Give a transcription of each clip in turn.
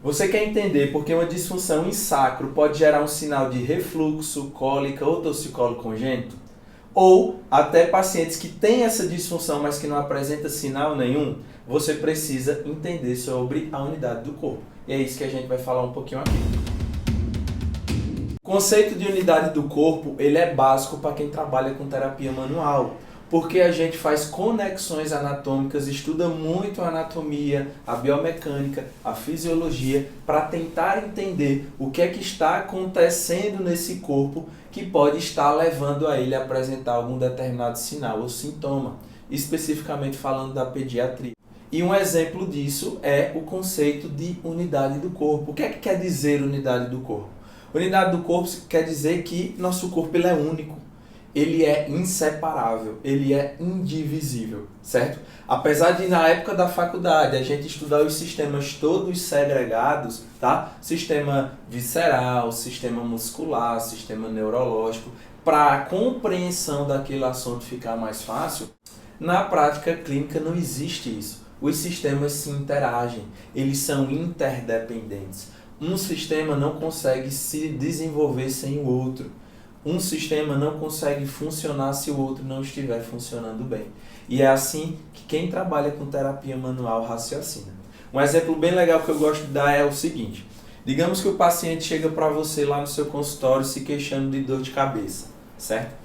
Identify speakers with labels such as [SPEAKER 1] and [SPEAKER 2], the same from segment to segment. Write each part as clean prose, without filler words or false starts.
[SPEAKER 1] Você quer entender por que uma disfunção em sacro pode gerar um sinal de refluxo, cólica ou torcicolo congênito? Ou até pacientes que têm essa disfunção, mas que não apresentam sinal nenhum? Você precisa entender sobre a unidade do corpo. E é isso que a gente vai falar um pouquinho aqui. O conceito de unidade do corpo, ele é básico para quem trabalha com terapia manual, porque a gente faz conexões anatômicas, estuda muito a anatomia, a biomecânica, a fisiologia, para tentar entender o que é que está acontecendo nesse corpo que pode estar levando a ele a apresentar algum determinado sinal ou sintoma, especificamente falando da pediatria. E um exemplo disso é o conceito de unidade do corpo. O que é que quer dizer unidade do corpo? Unidade do corpo quer dizer que nosso corpo ele é único. Ele é inseparável, ele é indivisível, certo? Apesar de na época da faculdade a gente estudar os sistemas todos segregados, tá? Sistema visceral, sistema muscular, sistema neurológico, para a compreensão daquele assunto ficar mais fácil, na prática clínica não existe isso. Os sistemas se interagem, eles são interdependentes. Um sistema não consegue se desenvolver sem o outro. Um sistema não consegue funcionar se o outro não estiver funcionando bem. E é assim que quem trabalha com terapia manual raciocina. Um exemplo bem legal que eu gosto de dar é o seguinte. Digamos que o paciente chega para você lá no seu consultório se queixando de dor de cabeça, certo?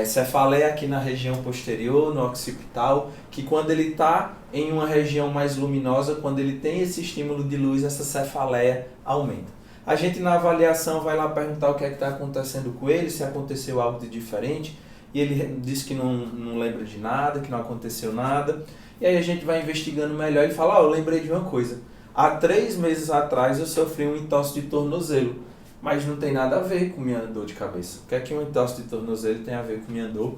[SPEAKER 1] Cefaleia aqui na região posterior, no occipital, que quando ele está em uma região mais luminosa, quando ele tem esse estímulo de luz, essa cefaleia aumenta. A gente na avaliação vai lá perguntar o que é que está acontecendo com ele, se aconteceu algo de diferente, e ele diz que não lembra de nada, que não aconteceu nada, e aí a gente vai investigando melhor e fala, eu lembrei de uma coisa, há 3 meses atrás eu sofri um entorse de tornozelo, mas não tem nada a ver com minha dor de cabeça. O que é que um entorse de tornozelo tem a ver com minha dor?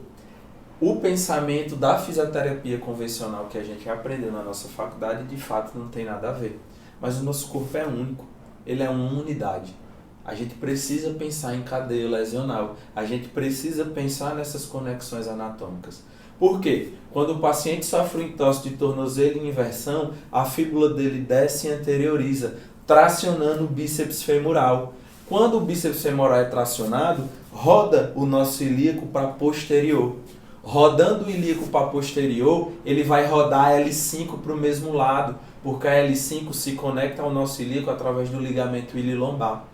[SPEAKER 1] O pensamento da fisioterapia convencional que a gente aprendeu na nossa faculdade, de fato, não tem nada a ver. Mas o nosso corpo é único, ele é uma unidade. A gente precisa pensar em cadeia lesional, a gente precisa pensar nessas conexões anatômicas. Por quê? Quando o paciente sofre um entorse de tornozelo em inversão, a fíbula dele desce e anterioriza, tracionando o bíceps femoral. Quando o bíceps femoral é tracionado, roda o nosso ilíaco para posterior. Rodando o ilíaco para posterior, ele vai rodar a L5 para o mesmo lado, porque a L5 se conecta ao nosso ilíaco através do ligamento ilio-lombar.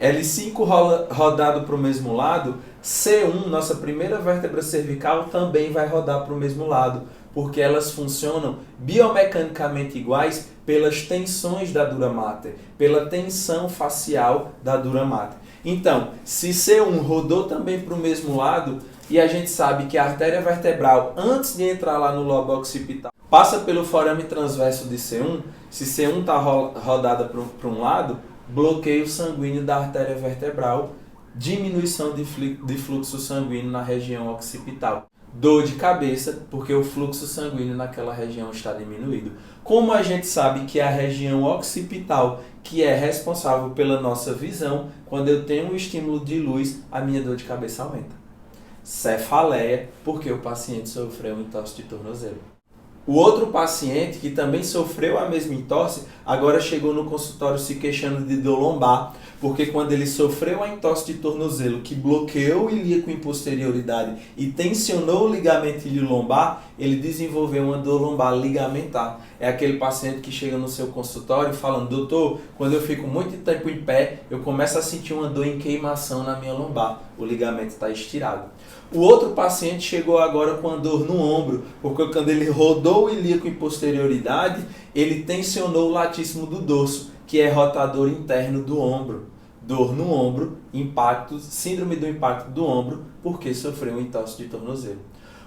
[SPEAKER 1] L5 rodado para o mesmo lado, C1, nossa primeira vértebra cervical, também vai rodar para o mesmo lado, porque elas funcionam biomecanicamente iguais pelas tensões da dura mater, pela tensão facial da dura mater. Então, se C1 rodou também para o mesmo lado, e a gente sabe que a artéria vertebral, antes de entrar lá no lobo occipital, passa pelo forame transverso de C1, se C1 está rodada para um lado, bloqueio sanguíneo da artéria vertebral, diminuição de fluxo sanguíneo na região occipital. Dor de cabeça, porque o fluxo sanguíneo naquela região está diminuído. Como a gente sabe que é a região occipital que é responsável pela nossa visão, quando eu tenho um estímulo de luz, a minha dor de cabeça aumenta. Cefaleia, porque o paciente sofreu um entorse de tornozelo. O outro paciente, que também sofreu a mesma entorse, agora chegou no consultório se queixando de dor lombar, porque quando ele sofreu a entorse de tornozelo, que bloqueou o ilíaco em posterioridade e tensionou o ligamento ilio-lombar, ele desenvolveu uma dor lombar ligamentar. É aquele paciente que chega no seu consultório falando, doutor, quando eu fico muito tempo em pé, eu começo a sentir uma dor em queimação na minha lombar, o ligamento está estirado. O outro paciente chegou agora com a dor no ombro, porque quando ele rodou o ilíaco em posterioridade, ele tensionou o latíssimo do dorso, que é rotador interno do ombro. Dor no ombro, impacto, síndrome do impacto do ombro, porque sofreu um entorse de tornozelo.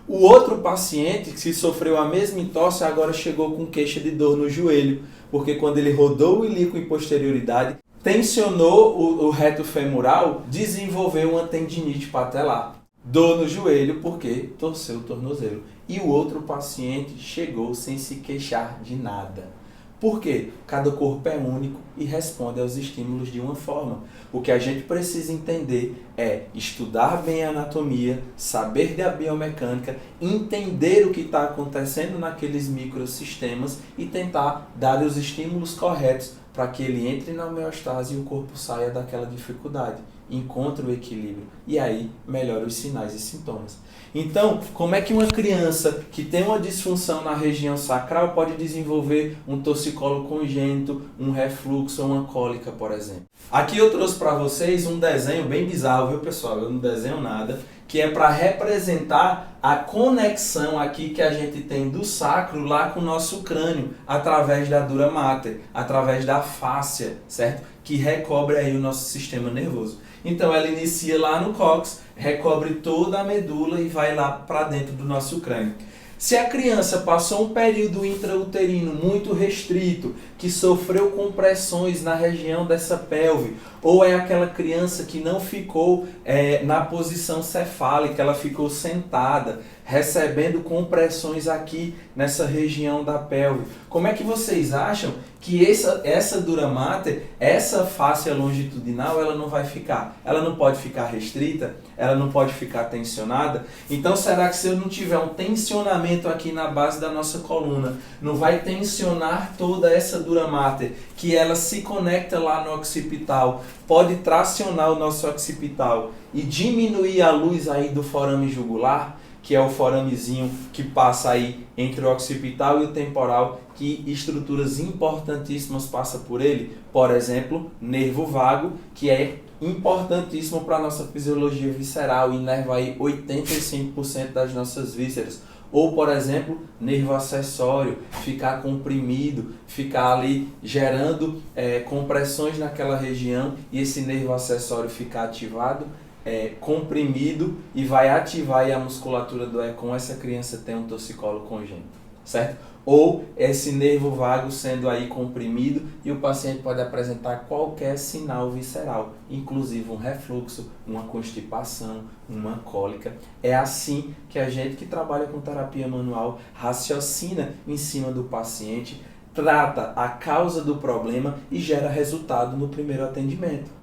[SPEAKER 1] O outro paciente que sofreu a mesma entorse agora chegou com queixa de dor no joelho, porque quando ele rodou o ilíaco em posterioridade, tensionou o reto femoral, desenvolveu uma tendinite patelar. Dor no joelho porque torceu o tornozelo. E o outro paciente chegou sem se queixar de nada. Por quê? Cada corpo é único e responde aos estímulos de uma forma. O que a gente precisa entender é estudar bem a anatomia, saber da biomecânica, entender o que está acontecendo naqueles microsistemas e tentar dar os estímulos corretos para que ele entre na homeostase e o corpo saia daquela dificuldade, encontre o equilíbrio e aí melhora os sinais e sintomas. Então, como é que uma criança que tem uma disfunção na região sacral pode desenvolver um torcicolo congênito, um refluxo ou uma cólica, por exemplo? Aqui eu trouxe para vocês um desenho bem bizarro, viu pessoal? Eu não desenho nada, que é para representar a conexão aqui que a gente tem do sacro lá com o nosso crânio, através da dura mater, através da fáscia, certo? Que recobre aí o nosso sistema nervoso. Então ela inicia lá no cóccix, recobre toda a medula e vai lá para dentro do nosso crânio. Se a criança passou um período intrauterino muito restrito, que sofreu compressões na região dessa pelve, ou é aquela criança que não ficou na posição cefálica, ela ficou sentada, recebendo compressões aqui nessa região da pelve. Como é que vocês acham que essa dura mater, essa fáscia longitudinal, ela não vai ficar? Ela não pode ficar restrita? Ela não pode ficar tensionada? Então será que se eu não tiver um tensionamento aqui na base da nossa coluna, não vai tensionar toda essa dura mater, que ela se conecta lá no occipital, pode tracionar o nosso occipital e diminuir a luz aí do forame jugular, que é o foramezinho que passa aí entre o occipital e o temporal, que estruturas importantíssimas passam por ele. Por exemplo, nervo vago, que é importantíssimo para a nossa fisiologia visceral e inerva aí 85% das nossas vísceras. Ou, por exemplo, nervo acessório, ficar comprimido, ficar ali gerando compressões naquela região e esse nervo acessório ficar ativado, comprimido e vai ativar aí a musculatura do com essa criança tem um torcicolo congênito, certo? Ou esse nervo vago sendo aí comprimido e o paciente pode apresentar qualquer sinal visceral, inclusive um refluxo, uma constipação, uma cólica. É assim que a gente que trabalha com terapia manual raciocina em cima do paciente, trata a causa do problema e gera resultado no primeiro atendimento.